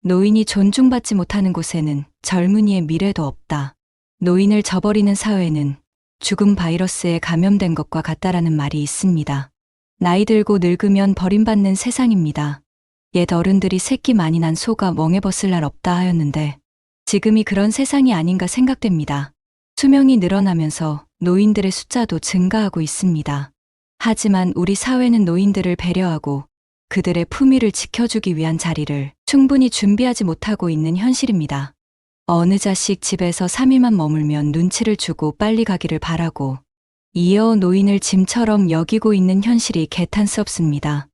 노인이 존중받지 못하는 곳에는 젊은이의 미래도 없다. 노인을 저버리는 사회는 죽음 바이러스에 감염된 것과 같다라는 말이 있습니다. 나이 들고 늙으면 버림받는 세상입니다. 옛 어른들이 새끼 많이 난 소가 멍에 벗을 날 없다 하였는데 지금이 그런 세상이 아닌가 생각됩니다. 수명이 늘어나면서 노인들의 숫자도 증가하고 있습니다. 하지만 우리 사회는 노인들을 배려하고 그들의 품위를 지켜주기 위한 자리를 충분히 준비하지 못하고 있는 현실입니다. 어느 자식 집에서 3일만 머물면 눈치를 주고 빨리 가기를 바라고 이어 노인을 짐처럼 여기고 있는 현실이 개탄스럽습니다.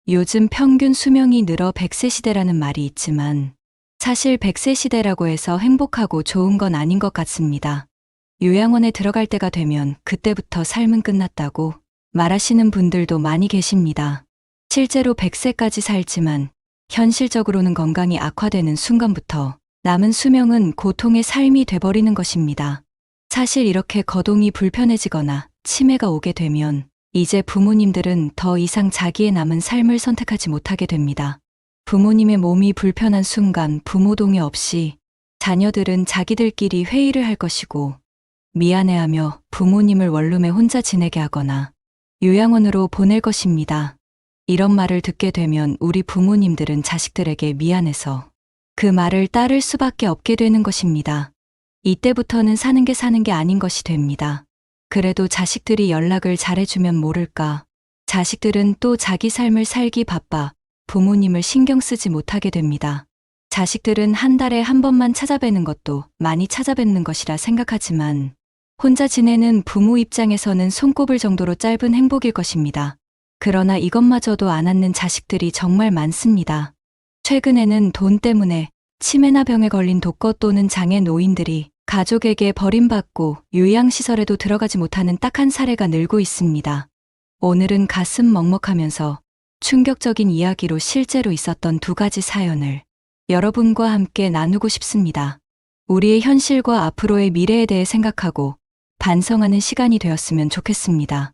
요즘 평균 수명이 늘어 100세 시대라는 말이 있지만 사실 100세 시대라고 해서 행복하고 좋은 건 아닌 것 같습니다. 요양원에 들어갈 때가 되면 그때부터 삶은 끝났다고 말하시는 분들도 많이 계십니다. 실제로 100세까지 살지만 현실적으로는 건강이 악화되는 순간부터 남은 수명은 고통의 삶이 돼버리는 것입니다. 사실 이렇게 거동이 불편해지거나 치매가 오게 되면 이제 부모님들은 더 이상 자기의 남은 삶을 선택하지 못하게 됩니다. 부모님의 몸이 불편한 순간 부모 동의 없이 자녀들은 자기들끼리 회의를 할 것이고 미안해하며 부모님을 원룸에 혼자 지내게 하거나 요양원으로 보낼 것입니다. 이런 말을 듣게 되면 우리 부모님들은 자식들에게 미안해서 그 말을 따를 수밖에 없게 되는 것입니다. 이때부터는 사는 게 아닌 것이 됩니다. 그래도 자식들이 연락을 잘해주면 모를까. 자식들은 또 자기 삶을 살기 바빠 부모님을 신경 쓰지 못하게 됩니다. 자식들은 한 달에 한 번만 찾아뵈는 것도 많이 찾아뵙는 것이라 생각하지만 혼자 지내는 부모 입장에서는 손꼽을 정도로 짧은 행복일 것입니다. 그러나 이것마저도 안 앉는 자식들이 정말 많습니다. 최근에는 돈 때문에 치매나 병에 걸린 독거 또는 장애 노인들이 가족에게 버림받고 요양시설에도 들어가지 못하는 딱한 사례가 늘고 있습니다. 오늘은 가슴 먹먹하면서 충격적인 이야기로 실제로 있었던 두 가지 사연을 여러분과 함께 나누고 싶습니다. 우리의 현실과 앞으로의 미래에 대해 생각하고 반성하는 시간이 되었으면 좋겠습니다.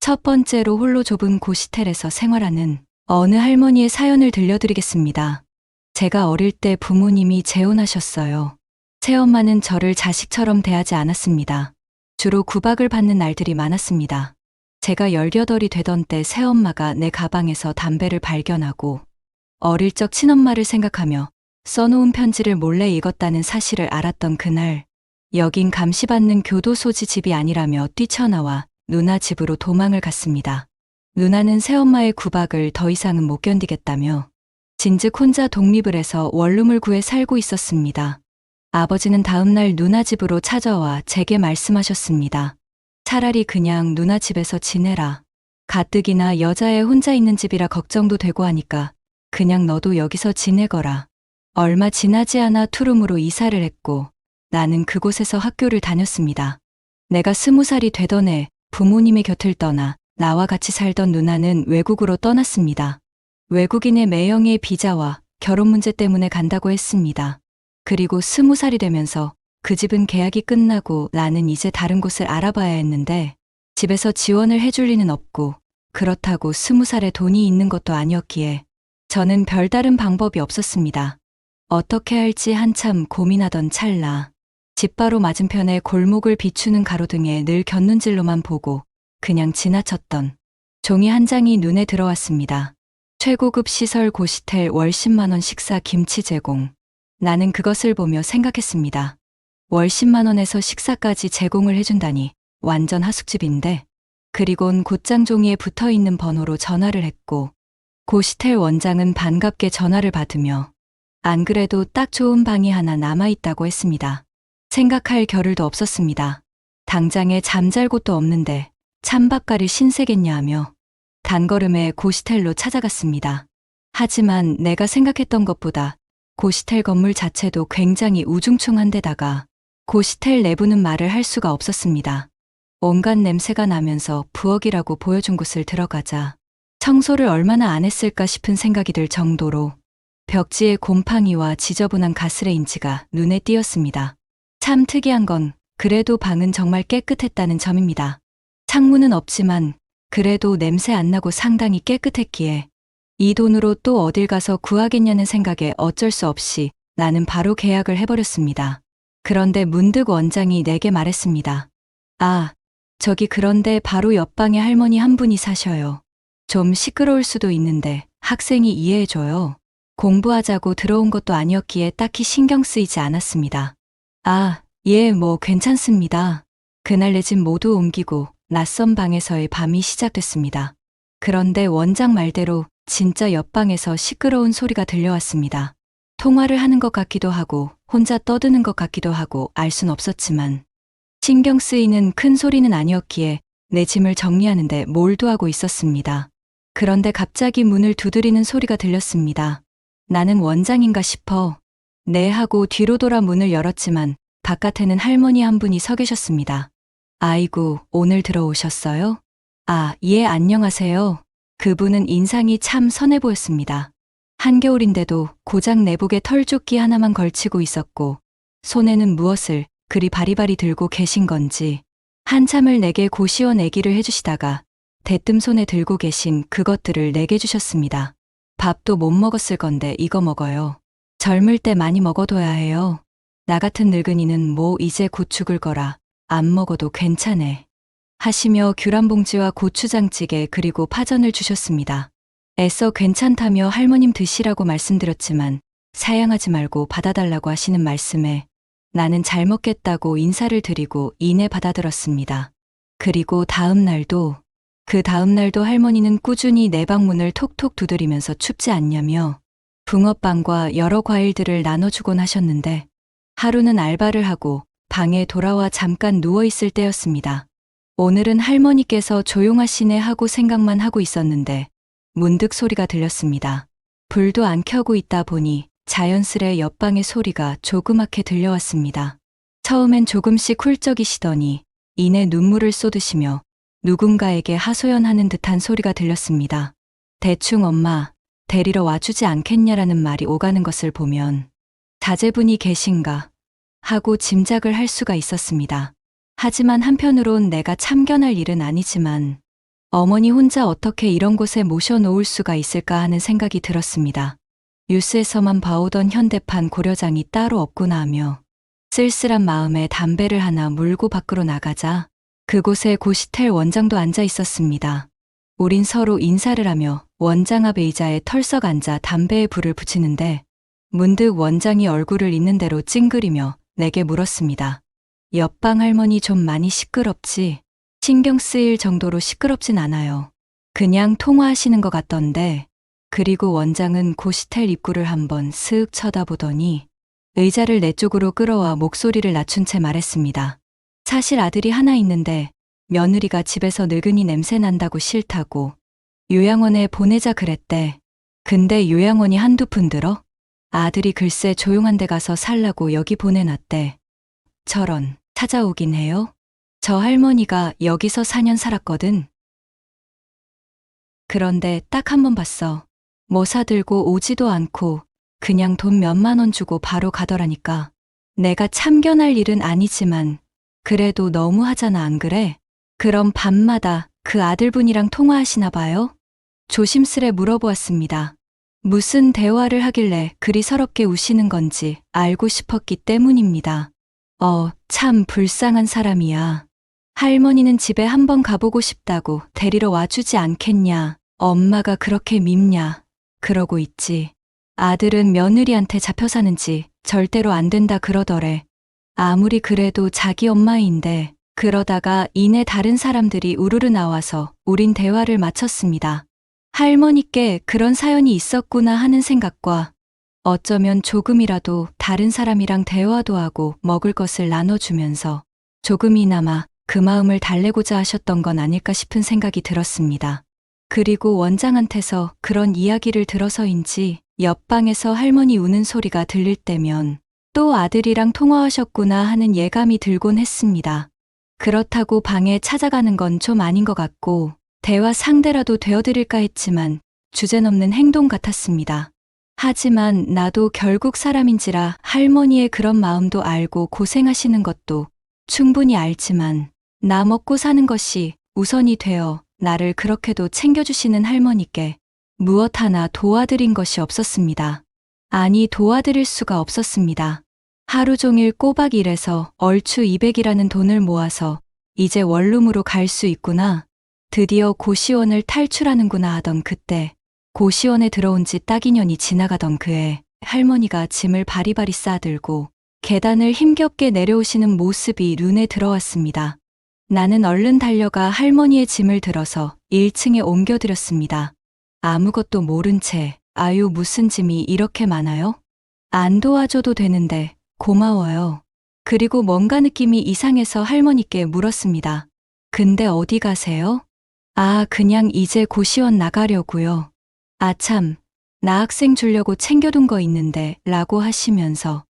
첫 번째로 홀로 좁은 고시텔에서 생활하는 어느 할머니의 사연을 들려드리겠습니다. 제가 어릴 때 부모님이 재혼하셨어요. 새엄마는 저를 자식처럼 대하지 않았습니다. 주로 구박을 받는 날들이 많았습니다. 제가 18이 되던 때 새엄마가 내 가방에서 담배를 발견하고 어릴 적 친엄마를 생각하며 써놓은 편지를 몰래 읽었다는 사실을 알았던 그날, 여긴 감시받는 교도소지 집이 아니라며 뛰쳐나와 누나 집으로 도망을 갔습니다. 누나는 새엄마의 구박을 더 이상은 못 견디겠다며 진즉 혼자 독립을 해서 원룸을 구해 살고 있었습니다. 아버지는 다음날 누나 집으로 찾아와 제게 말씀하셨습니다. 차라리 그냥 누나 집에서 지내라. 가뜩이나 여자애 혼자 있는 집이라 걱정도 되고 하니까 그냥 너도 여기서 지내거라. 얼마 지나지 않아 투룸으로 이사를 했고 나는 그곳에서 학교를 다녔습니다. 내가 20살이 되던 해 부모님의 곁을 떠나 나와 같이 살던 누나는 외국으로 떠났습니다. 외국인의 매형의 비자와 결혼 문제 때문에 간다고 했습니다. 그리고 20살이 되면서 그 집은 계약이 끝나고 나는 이제 다른 곳을 알아봐야 했는데 집에서 지원을 해줄 리는 없고 그렇다고 20살에 돈이 있는 것도 아니었기에 저는 별다른 방법이 없었습니다. 어떻게 할지 한참 고민하던 찰나 집 바로 맞은편에 골목을 비추는 가로등에 늘 곁눈질로만 보고 그냥 지나쳤던 종이 한 장이 눈에 들어왔습니다. 최고급 시설 고시텔 월 10만 원 식사 김치 제공. 나는 그것을 보며 생각했습니다. 월 10만 원에서 식사까지 제공을 해준다니 완전 하숙집인데. 그리곤 곧장 종이에 붙어있는 번호로 전화를 했고 고시텔 원장은 반갑게 전화를 받으며 안 그래도 딱 좋은 방이 하나 남아있다고 했습니다. 생각할 겨를도 없었습니다. 당장에 잠잘 곳도 없는데 찬밥가를 신세겠냐 하며 단걸음에 고시텔로 찾아갔습니다. 하지만 내가 생각했던 것보다 고시텔 건물 자체도 굉장히 우중충한데다가 고시텔 내부는 말을 할 수가 없었습니다. 온갖 냄새가 나면서 부엌이라고 보여준 곳을 들어가자 청소를 얼마나 안 했을까 싶은 생각이 들 정도로 벽지에 곰팡이와 지저분한 가스레인지가 눈에 띄었습니다. 참 특이한 건 그래도 방은 정말 깨끗했다는 점입니다. 창문은 없지만 그래도 냄새 안 나고 상당히 깨끗했기에 이 돈으로 또 어딜 가서 구하겠냐는 생각에 어쩔 수 없이 나는 바로 계약을 해버렸습니다. 그런데 문득 원장이 내게 말했습니다. 아, 저기 그런데 바로 옆방에 할머니 한 분이 사셔요. 좀 시끄러울 수도 있는데 학생이 이해해줘요. 공부하자고 들어온 것도 아니었기에 딱히 신경 쓰이지 않았습니다. 아, 예, 뭐 괜찮습니다. 그날 내 집 모두 옮기고 낯선 방에서의 밤이 시작됐습니다. 그런데 원장 말대로 진짜 옆방에서 시끄러운 소리가 들려왔습니다. 통화를 하는 것 같기도 하고 혼자 떠드는 것 같기도 하고 알 순 없었지만 신경 쓰이는 큰 소리는 아니었기에 내 짐을 정리하는데 몰두하고 있었습니다. 그런데 갑자기 문을 두드리는 소리가 들렸습니다. 나는 원장인가 싶어 네 하고 뒤로 돌아 문을 열었지만 바깥에는 할머니 한 분이 서 계셨습니다. 아이고, 오늘 들어오셨어요? 아, 예, 안녕하세요. 그분은 인상이 참 선해 보였습니다. 한겨울인데도 고작 내복에 털조끼 하나만 걸치고 있었고 손에는 무엇을 그리 바리바리 들고 계신 건지 한참을 내게 고시원 내기를 해주시다가 대뜸 손에 들고 계신 그것들을 내게 주셨습니다. 밥도 못 먹었을 건데 이거 먹어요. 젊을 때 많이 먹어둬야 해요. 나 같은 늙은이는 뭐 이제 곧 죽을 거라 안 먹어도 괜찮네. 하시며 귤한봉지와 고추장찌개 그리고 파전을 주셨습니다. 애써 괜찮다며 할머님 드시라고 말씀드렸지만 사양하지 말고 받아달라고 하시는 말씀에 나는 잘 먹겠다고 인사를 드리고 이내 받아들었습니다. 그리고 그 다음 날도 할머니는 꾸준히 내 방문을 톡톡 두드리면서 춥지 않냐며 붕어빵과 여러 과일들을 나눠주곤 하셨는데 하루는 알바를 하고 방에 돌아와 잠깐 누워있을 때였습니다. 오늘은 할머니께서 조용하시네 하고 생각만 하고 있었는데 문득 소리가 들렸습니다. 불도 안 켜고 있다 보니 자연스레 옆방의 소리가 조그맣게 들려왔습니다. 처음엔 조금씩 훌쩍이시더니 이내 눈물을 쏟으시며 누군가에게 하소연하는 듯한 소리가 들렸습니다. 대충 엄마, 데리러 와주지 않겠냐라는 말이 오가는 것을 보면 자제분이 계신가 하고 짐작을 할 수가 있었습니다. 하지만 한편으론 내가 참견할 일은 아니지만 어머니 혼자 어떻게 이런 곳에 모셔놓을 수가 있을까 하는 생각이 들었습니다. 뉴스에서만 봐오던 현대판 고려장이 따로 없구나 하며 쓸쓸한 마음에 담배를 하나 물고 밖으로 나가자 그곳에 고시텔 원장도 앉아 있었습니다. 우린 서로 인사를 하며 원장 앞 의자에 털썩 앉아 담배에 불을 붙이는데 문득 원장이 얼굴을 있는 대로 찡그리며 내게 물었습니다. 옆방 할머니 좀 많이 시끄럽지? 신경 쓰일 정도로 시끄럽진 않아요. 그냥 통화하시는 것 같던데. 그리고 원장은 고시텔 입구를 한번 슥 쳐다보더니 의자를 내 쪽으로 끌어와 목소리를 낮춘 채 말했습니다. 사실 아들이 하나 있는데 며느리가 집에서 늙은이 냄새 난다고 싫다고 요양원에 보내자 그랬대. 근데 요양원이 한두 푼 들어? 아들이 글쎄 조용한 데 가서 살라고 여기 보내놨대. 저런, 찾아오긴 해요? 저 할머니가 여기서 4년 살았거든. 그런데 딱 한 번 봤어. 뭐 사들고 오지도 않고 그냥 돈 몇만 원 주고 바로 가더라니까. 내가 참견할 일은 아니지만 그래도 너무 하잖아, 안 그래? 그럼 밤마다 그 아들분이랑 통화하시나 봐요? 조심스레 물어보았습니다. 무슨 대화를 하길래 그리 서럽게 우시는 건지 알고 싶었기 때문입니다. 참 불쌍한 사람이야. 할머니는 집에 한번 가보고 싶다고 데리러 와주지 않겠냐. 엄마가 그렇게 밉냐. 그러고 있지. 아들은 며느리한테 잡혀 사는지 절대로 안 된다 그러더래. 아무리 그래도 자기 엄마인데 그러다가 이내 다른 사람들이 우르르 나와서 우린 대화를 마쳤습니다. 할머니께 그런 사연이 있었구나 하는 생각과 어쩌면 조금이라도 다른 사람이랑 대화도 하고 먹을 것을 나눠주면서 조금이나마 그 마음을 달래고자 하셨던 건 아닐까 싶은 생각이 들었습니다. 그리고 원장한테서 그런 이야기를 들어서인지 옆방에서 할머니 우는 소리가 들릴 때면 또 아들이랑 통화하셨구나 하는 예감이 들곤 했습니다. 그렇다고 방에 찾아가는 건 좀 아닌 것 같고 대화 상대라도 되어드릴까 했지만 주제넘는 행동 같았습니다. 하지만 나도 결국 사람인지라 할머니의 그런 마음도 알고 고생하시는 것도 충분히 알지만 나 먹고 사는 것이 우선이 되어 나를 그렇게도 챙겨주시는 할머니께 무엇 하나 도와드린 것이 없었습니다. 아니, 도와드릴 수가 없었습니다. 하루 종일 꼬박 일해서 얼추 200이라는 돈을 모아서 이제 원룸으로 갈 수 있구나. 드디어 고시원을 탈출하는구나 하던 그때 고시원에 들어온 지 딱 2년이 지나가던 그해 할머니가 짐을 바리바리 싸들고 계단을 힘겹게 내려오시는 모습이 눈에 들어왔습니다. 나는 얼른 달려가 할머니의 짐을 들어서 1층에 옮겨드렸습니다. 아무것도 모른 채 아유, 무슨 짐이 이렇게 많아요? 안 도와줘도 되는데 고마워요. 그리고 뭔가 느낌이 이상해서 할머니께 물었습니다. 근데 어디 가세요? 아, 그냥 이제 고시원 나가려고요. 아참, 나 학생 주려고 챙겨둔 거 있는데 라고 하시면서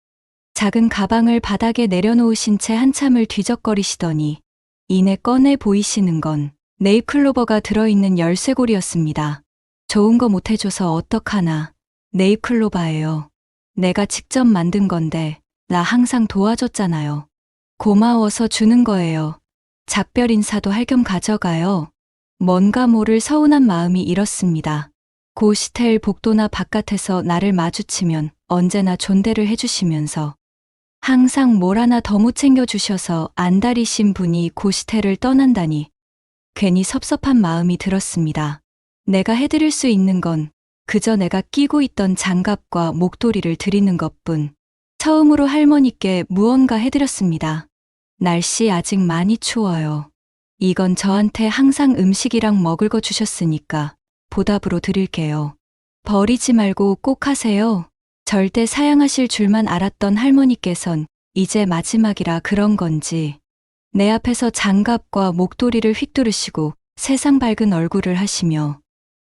작은 가방을 바닥에 내려놓으신 채 한참을 뒤적거리시더니 이내 꺼내 보이시는 건 네잎클로버가 들어있는 열쇠고리였습니다. 좋은 거 못해줘서 어떡하나. 네잎클로버예요. 내가 직접 만든 건데 나 항상 도와줬잖아요. 고마워서 주는 거예요. 작별 인사도 할 겸 가져가요. 뭔가 모를 서운한 마음이 일었습니다. 고시텔 복도나 바깥에서 나를 마주치면 언제나 존대를 해주시면서 항상 뭘 하나 더 못 챙겨주셔서 안달이신 분이 고시텔을 떠난다니 괜히 섭섭한 마음이 들었습니다. 내가 해드릴 수 있는 건 그저 내가 끼고 있던 장갑과 목도리를 드리는 것뿐. 처음으로 할머니께 무언가 해드렸습니다. 날씨 아직 많이 추워요. 이건 저한테 항상 음식이랑 먹을 거 주셨으니까 보답으로 드릴게요. 버리지 말고 꼭 하세요. 절대 사양하실 줄만 알았던 할머니께선 이제 마지막이라 그런 건지 내 앞에서 장갑과 목도리를 휙두르시고 세상 밝은 얼굴을 하시며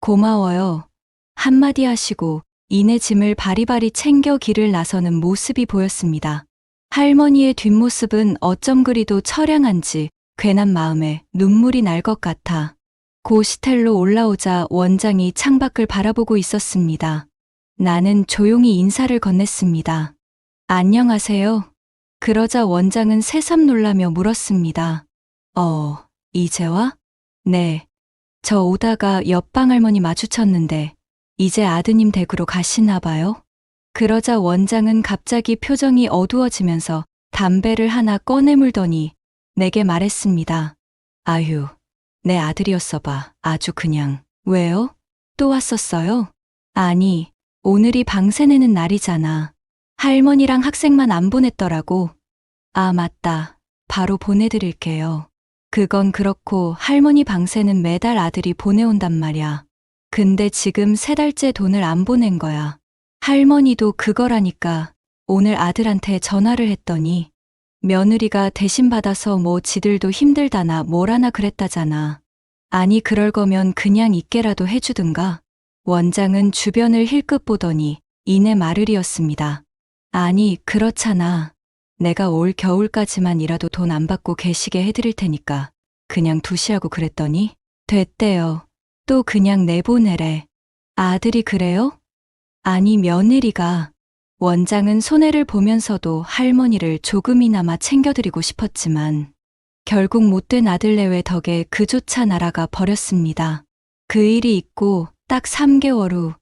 고마워요. 한마디 하시고 이내 짐을 바리바리 챙겨 길을 나서는 모습이 보였습니다. 할머니의 뒷모습은 어쩜 그리도 처량한지 괜한 마음에 눈물이 날 것 같아 고시텔로 올라오자 원장이 창밖을 바라보고 있었습니다. 나는 조용히 인사를 건넸습니다. 안녕하세요. 그러자 원장은 새삼 놀라며 물었습니다. 이제 와? 네. 저 오다가 옆방 할머니 마주쳤는데 이제 아드님 댁으로 가시나 봐요? 그러자 원장은 갑자기 표정이 어두워지면서 담배를 하나 꺼내 물더니 내게 말했습니다. 아휴, 내 아들이었어 봐. 아주 그냥. 왜요? 또 왔었어요? 아니, 오늘이 방세 내는 날이잖아. 할머니랑 학생만 안 보냈더라고. 아, 맞다. 바로 보내드릴게요. 그건 그렇고 할머니 방세는 매달 아들이 보내온단 말이야. 근데 지금 3달째 돈을 안 보낸 거야. 할머니도 그거라니까 오늘 아들한테 전화를 했더니 며느리가 대신 받아서 뭐 지들도 힘들다나 뭐라나 그랬다잖아. 아니, 그럴 거면 그냥 있게라도 해주든가. 원장은 주변을 힐끗 보더니 이내 마르리었습니다. 아니, 그렇잖아. 내가 올 겨울까지만이라도 돈 안 받고 계시게 해드릴 테니까 그냥 두시하고 그랬더니 됐대요. 또 그냥 내보내래. 아들이 그래요? 아니, 며느리가. 원장은 손해를 보면서도 할머니를 조금이나마 챙겨드리고 싶었지만 결국 못된 아들 내외 덕에 그조차 날아가 버렸습니다. 그 일이 있고 딱 3개월 후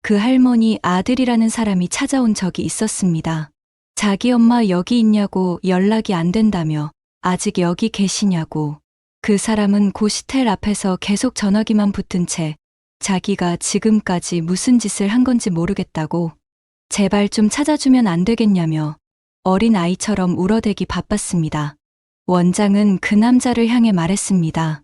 그 할머니 아들이라는 사람이 찾아온 적이 있었습니다. 자기 엄마 여기 있냐고 연락이 안 된다며 아직 여기 계시냐고. 그 사람은 고시텔 앞에서 계속 전화기만 붙은 채 자기가 지금까지 무슨 짓을 한 건지 모르겠다고 제발 좀 찾아주면 안 되겠냐며 어린 아이처럼 울어대기 바빴습니다. 원장은 그 남자를 향해 말했습니다.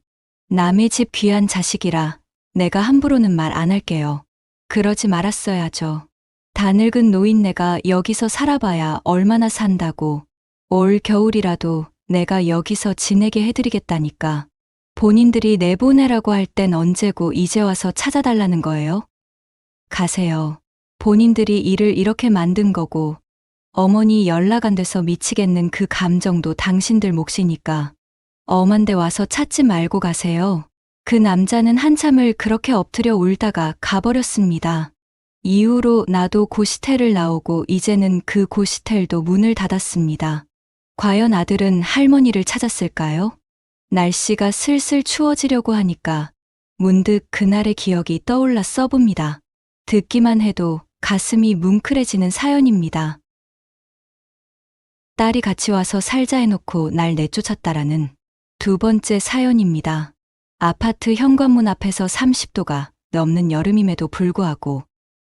남의 집 귀한 자식이라 내가 함부로는 말 안 할게요. 그러지 말았어야죠. 다 늙은 노인네가 여기서 살아봐야 얼마나 산다고. 올 겨울이라도 내가 여기서 지내게 해드리겠다니까. 본인들이 내보내라고 할 땐 언제고 이제 와서 찾아달라는 거예요? 가세요. 본인들이 일을 이렇게 만든 거고 어머니 연락 안 돼서 미치겠는 그 감정도 당신들 몫이니까 엄한 데 와서 찾지 말고 가세요. 그 남자는 한참을 그렇게 엎드려 울다가 가버렸습니다. 이후로 나도 고시텔을 나오고 이제는 그 고시텔도 문을 닫았습니다. 과연 아들은 할머니를 찾았을까요? 날씨가 슬슬 추워지려고 하니까 문득 그날의 기억이 떠올라 써봅니다. 듣기만 해도 가슴이 뭉클해지는 사연입니다. 딸이 같이 와서 살자 해놓고 날 내쫓았다라는 두 번째 사연입니다. 아파트 현관문 앞에서 30도가 넘는 여름임에도 불구하고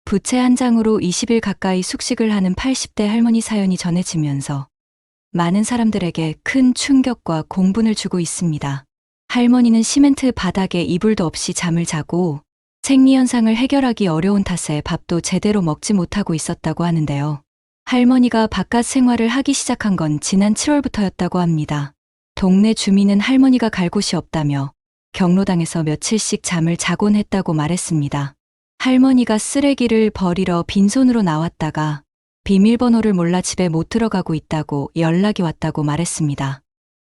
부채 한 장으로 20일 가까이 숙식을 하는 80대 할머니 사연이 전해지면서 많은 사람들에게 큰 충격과 공분을 주고 있습니다. 할머니는 시멘트 바닥에 이불도 없이 잠을 자고 생리현상을 해결하기 어려운 탓에 밥도 제대로 먹지 못하고 있었다고 하는데요. 할머니가 바깥 생활을 하기 시작한 건 지난 7월부터였다고 합니다. 동네 주민은 할머니가 갈 곳이 없다며 경로당에서 며칠씩 잠을 자곤 했다고 말했습니다. 할머니가 쓰레기를 버리러 빈손으로 나왔다가 비밀번호를 몰라 집에 못 들어가고 있다고 연락이 왔다고 말했습니다.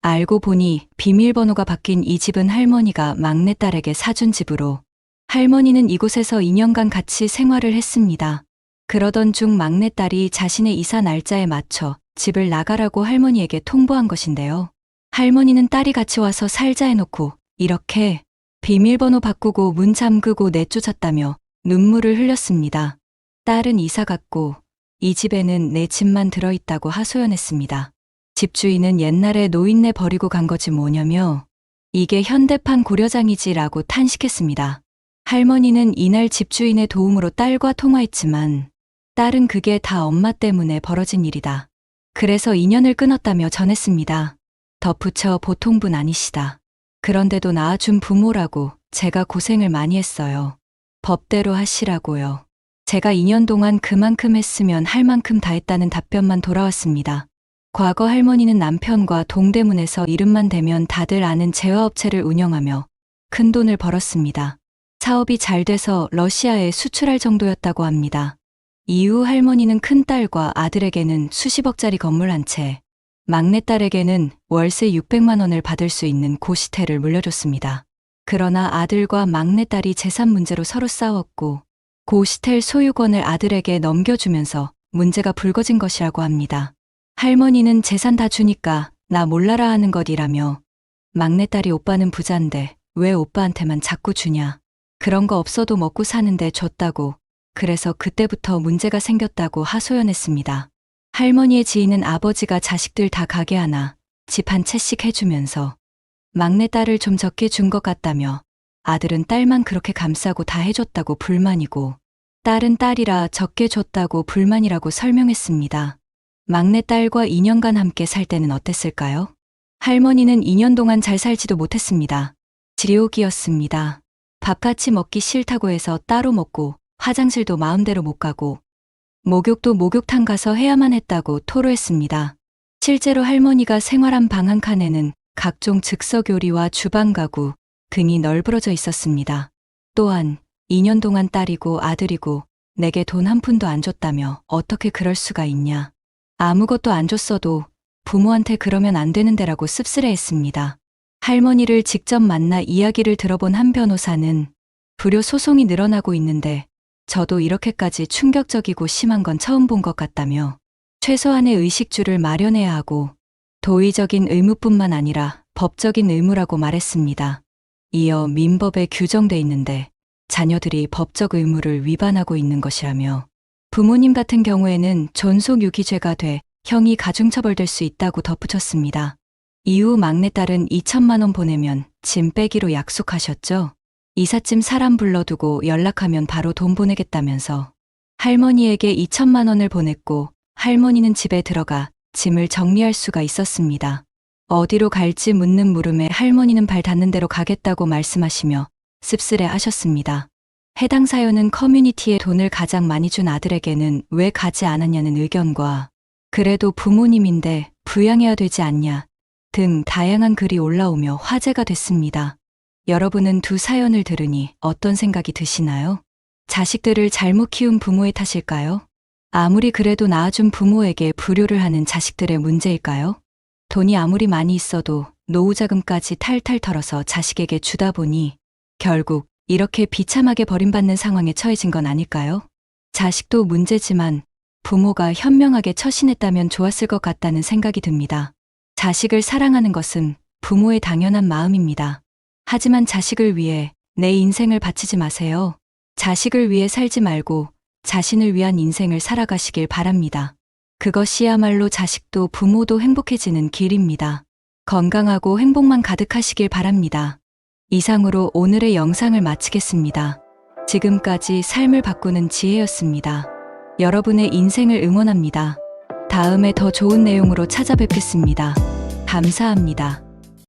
알고 보니 비밀번호가 바뀐 이 집은 할머니가 막내딸에게 사준 집으로 할머니는 이곳에서 2년간 같이 생활을 했습니다. 그러던 중 막내딸이 자신의 이사 날짜에 맞춰 집을 나가라고 할머니에게 통보한 것인데요. 할머니는 딸이 같이 와서 살자 해놓고 이렇게 비밀번호 바꾸고 문 잠그고 내쫓았다며 눈물을 흘렸습니다. 딸은 이사 갔고 이 집에는 내 집만 들어있다고 하소연했습니다. 집주인은 옛날에 노인네 버리고 간 거지 뭐냐며 이게 현대판 고려장이지라고 탄식했습니다. 할머니는 이날 집주인의 도움으로 딸과 통화했지만 딸은 그게 다 엄마 때문에 벌어진 일이다. 그래서 인연을 끊었다며 전했습니다. 덧붙여 보통 분 아니시다. 그런데도 낳아준 부모라고 제가 고생을 많이 했어요. 법대로 하시라고요. 제가 2년 동안 그만큼 했으면 할 만큼 다 했다는 답변만 돌아왔습니다. 과거 할머니는 남편과 동대문에서 이름만 대면 다들 아는 제화업체를 운영하며 큰 돈을 벌었습니다. 사업이 잘 돼서 러시아에 수출할 정도였다고 합니다. 이후 할머니는 큰딸과 아들에게는 수십억짜리 건물 한 채, 막내딸에게는 월세 600만 원을 받을 수 있는 고시텔을 물려줬습니다. 그러나 아들과 막내딸이 재산 문제로 서로 싸웠고 고시텔 소유권을 아들에게 넘겨주면서 문제가 불거진 것이라고 합니다. 할머니는 재산 다 주니까 나 몰라라 하는 것이라며 막내딸이 오빠는 부자인데 왜 오빠한테만 자꾸 주냐. 그런 거 없어도 먹고 사는데 줬다고. 그래서 그때부터 문제가 생겼다고 하소연했습니다. 할머니의 지인은 아버지가 자식들 다 가게 하나 집 한 채씩 해주면서 막내딸을 좀 적게 준 것 같다며 아들은 딸만 그렇게 감싸고 다 해줬다고 불만이고 딸은 딸이라 적게 줬다고 불만이라고 설명했습니다. 막내딸과 2년간 함께 살 때는 어땠을까요? 할머니는 2년 동안 잘 살지도 못했습니다. 지옥이었습니다. 밥 같이 먹기 싫다고 해서 따로 먹고 화장실도 마음대로 못 가고 목욕도 목욕탕 가서 해야만 했다고 토로했습니다. 실제로 할머니가 생활한 방 한 칸에는 각종 즉석요리와 주방 가구 등이 널브러져 있었습니다. 또한 2년 동안 딸이고 아들이고 내게 돈 한 푼도 안 줬다며 어떻게 그럴 수가 있냐. 아무것도 안 줬어도 부모한테 그러면 안 되는데라고 씁쓸해했습니다. 할머니를 직접 만나 이야기를 들어본 한 변호사는 불효 소송이 늘어나고 있는데 저도 이렇게까지 충격적이고 심한 건 처음 본 것 같다며 최소한의 의식주를 마련해야 하고 도의적인 의무뿐만 아니라 법적인 의무라고 말했습니다. 이어 민법에 규정돼 있는데 자녀들이 법적 의무를 위반하고 있는 것이라며 부모님 같은 경우에는 존속유기죄가 돼 형이 가중처벌될 수 있다고 덧붙였습니다. 이후 막내딸은 2천만 원 보내면 짐 빼기로 약속하셨죠? 이삿짐 사람 불러두고 연락하면 바로 돈 보내겠다면서 할머니에게 2천만 원을 보냈고 할머니는 집에 들어가 짐을 정리할 수가 있었습니다. 어디로 갈지 묻는 물음에 할머니는 발 닿는 대로 가겠다고 말씀하시며 씁쓸해 하셨습니다. 해당 사연은 커뮤니티에 돈을 가장 많이 준 아들에게는 왜 가지 않았냐는 의견과 그래도 부모님인데 부양해야 되지 않냐 등 다양한 글이 올라오며 화제가 됐습니다. 여러분은 두 사연을 들으니 어떤 생각이 드시나요? 자식들을 잘못 키운 부모의 탓일까요? 아무리 그래도 낳아준 부모에게 불효를 하는 자식들의 문제일까요? 돈이 아무리 많이 있어도 노후자금까지 탈탈 털어서 자식에게 주다 보니 결국 이렇게 비참하게 버림받는 상황에 처해진 건 아닐까요? 자식도 문제지만 부모가 현명하게 처신했다면 좋았을 것 같다는 생각이 듭니다. 자식을 사랑하는 것은 부모의 당연한 마음입니다. 하지만 자식을 위해 내 인생을 바치지 마세요. 자식을 위해 살지 말고 자신을 위한 인생을 살아가시길 바랍니다. 그것이야말로 자식도 부모도 행복해지는 길입니다. 건강하고 행복만 가득하시길 바랍니다. 이상으로 오늘의 영상을 마치겠습니다. 지금까지 삶을 바꾸는 지혜였습니다. 여러분의 인생을 응원합니다. 다음에 더 좋은 내용으로 찾아뵙겠습니다. 감사합니다.